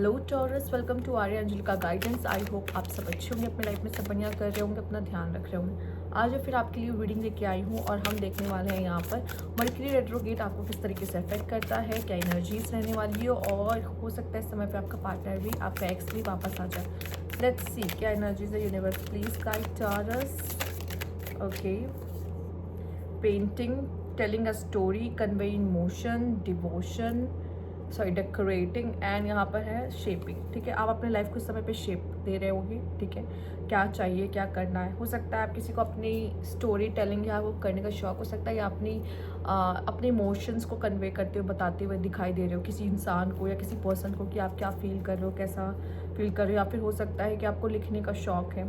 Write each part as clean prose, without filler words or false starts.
Hello Taurus, welcome to Arya Anjali का guidance. I hope आप सब अच्छे होंगे, अपने लाइफ में सब बढ़िया कर रहे होंगे, अपना ध्यान रख रहे होंगे। आज मैं फिर आपके लिए रीडिंग लेके आई हूँ और हम देखने वाले हैं यहाँ पर मर्क्यूरी रेट्रोग्रेड आपको किस तरीके से अफेक्ट करता है, क्या एनर्जीज रहने वाली है और हो सकता है इस समय पे आपका पार्टनर भी, आपका एक्स भी वापस आ जाए। लेट्स सी क्या एनर्जीज है universe, please guide taurus. Okay, painting, telling a story, conveying emotion, devotion, sorry decorating, and यहाँ पर है शेपिंग। ठीक है, आप अपने लाइफ को इस समय पे शेप दे रहे होगे। ठीक है, क्या चाहिए, क्या करना है। हो सकता है आप किसी को अपनी स्टोरी टेलिंग या वो करने का शौक हो सकता है, या अपने इमोशंस को कन्वे करते हुए, बताते हुए दिखाई दे रहे हो किसी इंसान को या किसी पर्सन को कि आप क्या फील कर रहे हो, कैसा फील कर रहे हो। या फिर हो सकता है कि आपको लिखने का शौक है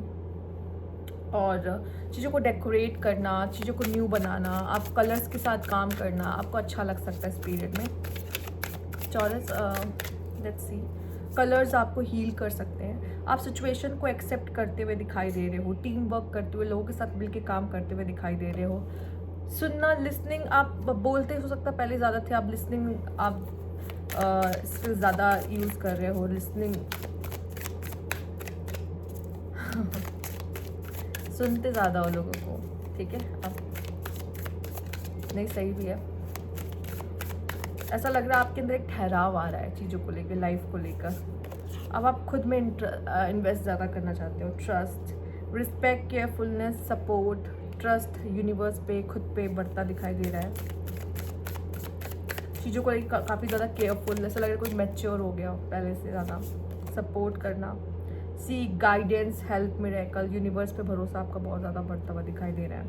और चीज़ों को डेकोरेट करना, चीज़ों को न्यू बनाना, आप कलर्स के साथ काम करना आपको अच्छा लग सकता है इस पीरियड में। चॉरस, लेट्स सी, कलर्स आपको हील कर सकते हैं। आप सिचुएशन को एक्सेप्ट करते हुए दिखाई दे रहे हो, टीम वर्क करते हुए, लोगों के साथ मिलकर काम करते हुए दिखाई दे रहे हो। सुनना, लिसनिंग, आप बोलते हो सकता है पहले ज़्यादा थे, आप लिसनिंग आप स्किल ज़्यादा यूज़ कर रहे हो। लिसनिंग सुनते ज़्यादा हो लोगों को। ठीक है, अब नहीं, सही भी है। ऐसा लग रहा है आपके अंदर एक ठहराव आ रहा है चीज़ों को लेकर, लाइफ को लेकर। अब आप खुद में इन्वेस्ट ज़्यादा करना चाहते हो। Trust, respect, carefulness, support, trust universe पे, खुद पे बढ़ता दिखाई दे रहा है। चीज़ों को लेकर काफ़ी ज़्यादा केयरफुल, ऐसा लग रहा है कोई मैच्योर हो गया पहले से ज़्यादा। सपोर्ट करना, सी गाइडेंस, हेल्प, मिरेकल, यूनिवर्स पे भरोसा आपका बहुत ज़्यादा बढ़ता हुआ दिखाई दे रहा है।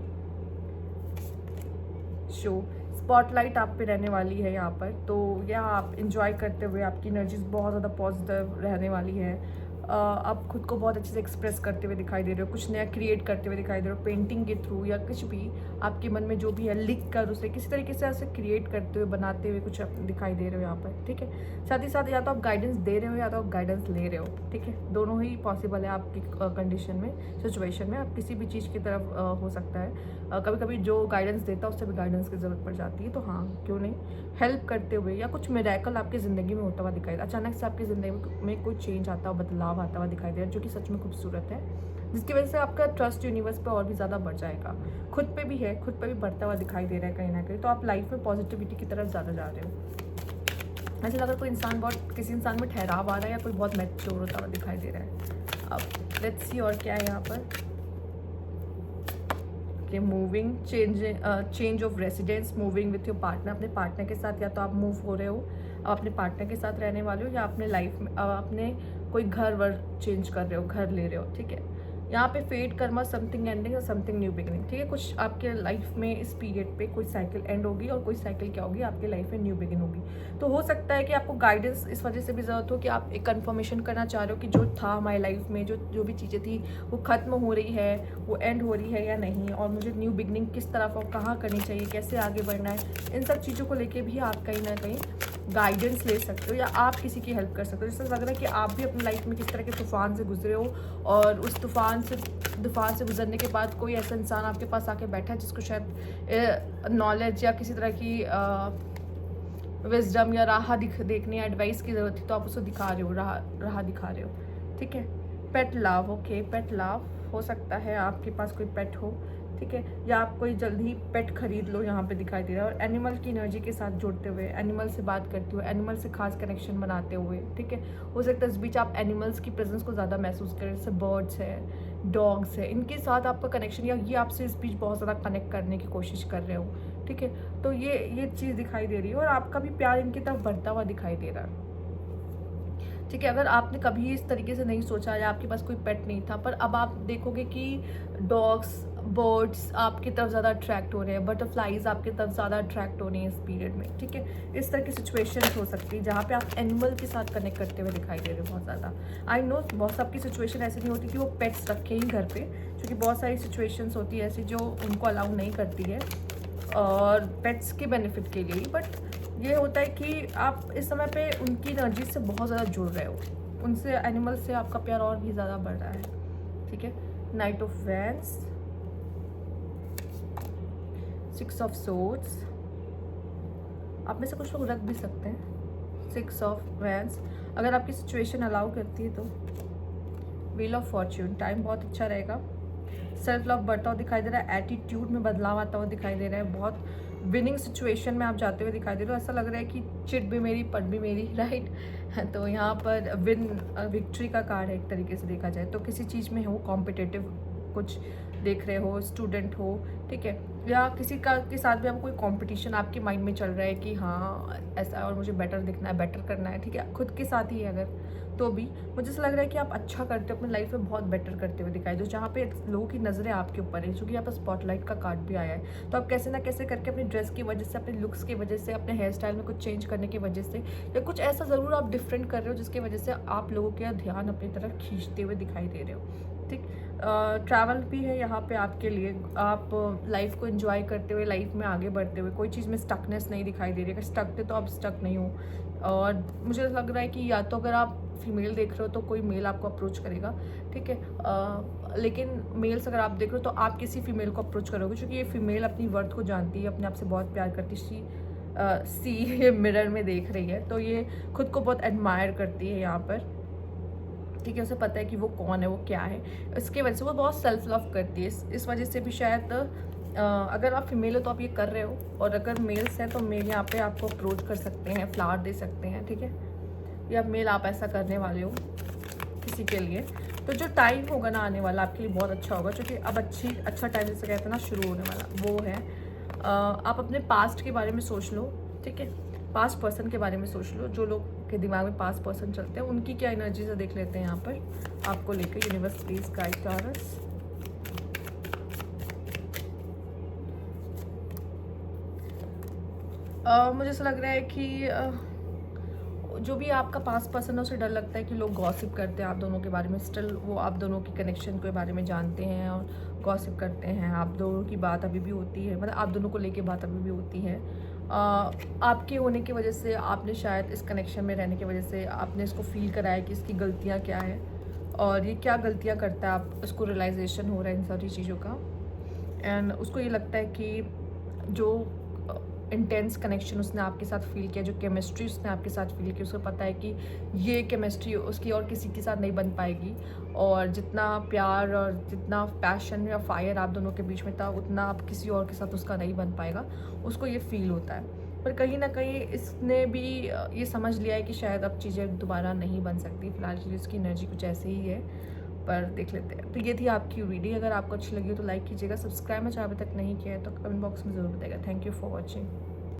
शो, स्पॉटलाइट आप पे रहने वाली है यहाँ पर, तो यह आप इंजॉय करते हुए आपकी एनर्जीज बहुत ज़्यादा पॉजिटिव रहने वाली है। आप खुद को बहुत अच्छे से एक्सप्रेस करते हुए दिखाई दे रहे हो, कुछ नया क्रिएट करते हुए दिखाई दे रहे हो, पेंटिंग के थ्रू या कुछ भी आपके मन में जो भी है लिख कर उसे किसी तरीके से ऐसे क्रिएट करते हुए, बनाते हुए कुछ दिखाई दे रहे हो यहाँ पर। ठीक है, साथ ही साथ या तो आप गाइडेंस दे रहे हो या तो आप गाइडेंस ले रहे हो। ठीक है, दोनों ही पॉसिबल है आपकी कंडीशन में, सिचुएशन में। आप किसी भी चीज़ की तरफ हो सकता है। कभी कभी जो गाइडेंस देता है उससे भी गाइडेंस की ज़रूरत पड़ जाती है, तो हाँ क्यों नहीं, हेल्प करते हुए या कुछ मिरेकल आपकी ज़िंदगी में होता हुआ दिखाई दे। अचानक से आपकी ज़िंदगी में कोई चेंज आता हुआ, बदलाव आता हुआ दिखाई दे रहा है, जो कि सच में खूबसूरत है, जिसकी वजह से आपका ट्रस्ट यूनिवर्स पे और भी ज़्यादा बढ़ जाएगा। खुद पे भी है, खुद पे भी बढ़ता हुआ दिखाई दे रहा है कहीं ना कहीं। तो आप लाइफ में पॉजिटिविटी की तरफ ज़्यादा जा रहे हो। ऐसे अगर कोई इंसान बहुत, किसी इंसान में ठहराव आ रहा है या कोई बहुत मैच्योर होता हुआ दिखाई दे रहा है। अब लेट्स सी और क्या है यहाँ पर। Moving, change of residence, moving with your partner, अपने पार्टनर के साथ या तो आप मूव हो रहे हो, आप अपने पार्टनर के साथ रहने वाले हो, या अपने लाइफ में अपने कोई घर वर चेंज कर रहे हो, घर ले रहे हो। ठीक है, यहाँ पे फेट, कर्मा, समथिंग एंडिंग और समथिंग न्यू बिगिनिंग। ठीक है, कुछ आपके लाइफ में इस पीरियड पे कोई साइकिल एंड होगी और कोई साइकिल क्या होगी, आपके लाइफ में न्यू बिगिन होगी। तो हो सकता है कि आपको गाइडेंस इस वजह से भी ज़रूरत हो कि आप एक कंफर्मेशन करना चाह रहे हो कि जो था हमारी लाइफ में, जो भी चीज़ें थी वो ख़त्म हो रही है, वो एंड हो रही है या नहीं, और मुझे न्यू बिगनिंग किस तरफ और कहाँ करनी चाहिए, कैसे आगे बढ़ना है। इन सब चीज़ों को लेके भी आप कहीं ना कहीं गाइडेंस ले सकते हो या आप किसी की हेल्प कर सकते हो। जैसे लग रहा है कि आप भी अपनी लाइफ में किस तरह के तूफान से गुजरे हो, और उस तूफान से गुजरने के बाद कोई ऐसा इंसान आपके पास आके बैठा है जिसको शायद नॉलेज या किसी तरह की विजडम या राह देखने या एडवाइस की ज़रूरत थी, तो आप उसको दिखा रहे हो, राह दिखा रहे हो। ठीक है, पेट लव, ओके, पेट लव हो सकता है आपके पास कोई पेट हो। ठीक है, या आप कोई जल्दी ही पेट खरीद लो, यहाँ पे दिखाई दे रहा है। और एनिमल की एनर्जी के साथ जुड़ते हुए, एनिमल से बात करते हुए, एनिमल से खास कनेक्शन बनाते हुए। ठीक है, हो सकता है इस बीच आप एनिमल्स की प्रेजेंस को ज़्यादा महसूस करें, जैसे बर्ड्स है, डॉग्स है, इनके साथ आपका कनेक्शन, या ये आपसे इस बीच बहुत ज़्यादा कनेक्ट करने की कोशिश कर रहे हो। ठीक है, तो ये चीज़ दिखाई दे रही है और आपका भी प्यार इनकी तरफ बढ़ता हुआ दिखाई दे रहा है। ठीक है, अगर आपने कभी इस तरीके से नहीं सोचा या आपके पास कोई पेट नहीं था, पर अब आप देखोगे कि डॉग्स, बर्ड्स आपकी तरफ ज़्यादा अट्रैक्ट हो रहे हैं, बटरफ्लाइज आपकी तरफ ज़्यादा अट्रैक्ट हो रही हैं इस पीरियड में। ठीक है, इस तरह की सिचुएशन हो सकती है जहाँ पे आप एनिमल के साथ कनेक्ट करते हुए दिखाई दे रहे हो बहुत ज़्यादा। आई नो बहुत सबकी सिचुएशन ऐसी नहीं होती कि वो पेट्स रखें ही घर पे, क्योंकि बहुत सारी सिचुएशंस होती है ऐसी जो उनको अलाउ नहीं करती है और पेट्स के बेनिफिट के लिए। बट ये होता है कि आप इस समय पे उनकी एनर्जी से बहुत ज़्यादा जुड़ रहे हो, उनसे, एनिमल से आपका प्यार और भी ज़्यादा बढ़ रहा है। ठीक है, night of wands, 6 of swords, आप में से कुछ लोग रख भी सकते हैं 6 ऑफ वैंड्स। अगर आपकी सिचुएशन अलाउ करती है तो व्हील ऑफ फॉर्च्यून, टाइम बहुत अच्छा रहेगा। सेल्फ लव बढ़ता हुआ दिखाई दे रहा है, एटीट्यूड में बदलाव आता हुआ दिखाई दे रहा है, बहुत विनिंग सिचुएशन में आप जाते हुए दिखाई दे रहे हो। ऐसा लग रहा है कि चिट भी मेरी पट भी मेरी, राइट। तो यहाँ पर विक्ट्री का कार्ड है एक तरीके से देखा जाए तो। किसी चीज़ में हो कॉम्पिटिटिव कुछ देख रहे हो, स्टूडेंट हो, ठीक है, या किसी का के साथ भी आपको कोई कंपटीशन आपके माइंड में चल रहा है कि हाँ ऐसा और मुझे बेटर दिखना है, बेटर करना है, ठीक है, खुद के साथ ही है अगर तो भी मुझे ऐसा लग रहा है कि आप अच्छा करते हो अपनी लाइफ में, बहुत बेटर करते हुए दिखाई दो, जहाँ पे लोगों की नज़रें आपके ऊपर है, क्योंकि यहाँ पर स्पॉटलाइट का कार्ड भी आया है। तो आप कैसे ना कैसे करके अपनी ड्रेस की वजह से, अपने लुक्स की वजह से, अपने हेयर स्टाइल में कुछ चेंज करने की वजह से, या कुछ ऐसा ज़रूर आप डिफरेंट कर रहे हो जिसकी वजह से आप लोगों का ध्यान अपनी तरफ खींचते हुए दिखाई दे रहे हो, ठीक। ट्रैवल भी है यहाँ पे आपके लिए, आप लाइफ को एंजॉय करते हुए, लाइफ में आगे बढ़ते हुए, कोई चीज़ में स्टकनेस नहीं दिखाई दे रही है। अगर स्टक थे तो आप स्टक नहीं हो। और मुझे लग रहा है कि या तो अगर आप फीमेल देख रहे हो तो कोई मेल आपको अप्रोच करेगा, ठीक है, लेकिन मेल्स अगर आप देख रहे हो तो आप किसी फीमेल को अप्रोच करोगे, क्योंकि ये फीमेल अपनी वर्थ को जानती है, अपने आप से बहुत प्यार करती है। सी ये मिरर में देख रही है तो ये खुद को बहुत एडमायर करती है यहाँ पर, ठीक है, उसे पता है कि वो कौन है, वो क्या है, इसके वजह से वो बहुत सेल्फ लव करती है। इस वजह से भी शायद अगर आप फीमेल हो तो आप ये कर रहे हो, और अगर मेल्स हैं तो मेल यहाँ पे आपको अप्रोच कर सकते हैं, फ्लावर दे सकते हैं, ठीक है, या मेल आप ऐसा करने वाले हो किसी के लिए। तो जो टाइम होगा ना आने वाला आपके लिए बहुत अच्छा होगा, क्योंकि अब अच्छा टाइम जैसे कहते हैं ना शुरू होने वाला, वो है आप अपने पास्ट के बारे में सोच लो, ठीक है, पास्ट पर्सन के बारे में सोच लो, जो लोग के दिमाग में पास्ट पर्सन चलते हैं उनकी क्या एनर्जी से देख लेते हैं यहाँ पर आपको लेकर। Universe please guide taurus. मुझे ऐसा लग रहा है कि जो भी आपका पास पर्सन है उसे डर लगता है कि लोग गॉसिप करते हैं आप दोनों के बारे में, स्टिल वो आप दोनों की कनेक्शन के बारे में जानते हैं और गॉसिप करते हैं, आप दोनों की बात अभी भी होती है, मतलब आप दोनों को लेके बात अभी भी होती है। आपके होने की वजह से, आपने शायद इस कनेक्शन में रहने की वजह से आपने इसको फील कराया कि इसकी गलतियाँ क्या है और ये क्या गलतियाँ करता है, आप उसको रियलाइजेशन हो रहा है इन सारी चीज़ों का। एंड उसको ये लगता है कि जो इंटेंस कनेक्शन उसने आपके साथ फील किया, जो केमिस्ट्री उसने आपके साथ फील की, उसको पता है कि ये केमिस्ट्री उसकी और किसी के साथ नहीं बन पाएगी, और जितना प्यार और जितना पैशन या फायर आप दोनों के बीच में था उतना अब किसी और के साथ उसका नहीं बन पाएगा, उसको ये फील होता है। पर कहीं ना कहीं इसने भी ये समझ लिया है कि शायद अब चीज़ें दोबारा नहीं बन सकती, फिलहाल इसकी एनर्जी कुछ ऐसे ही है, पर देख लेते हैं। तो ये थी आपकी वीडियो, अगर आपको अच्छी लगी हो तो लाइक कीजिएगा, सब्सक्राइब में अभी तक नहीं किया है तो कमेंट बॉक्स में ज़रूर बताइएगा। Thank you for watching.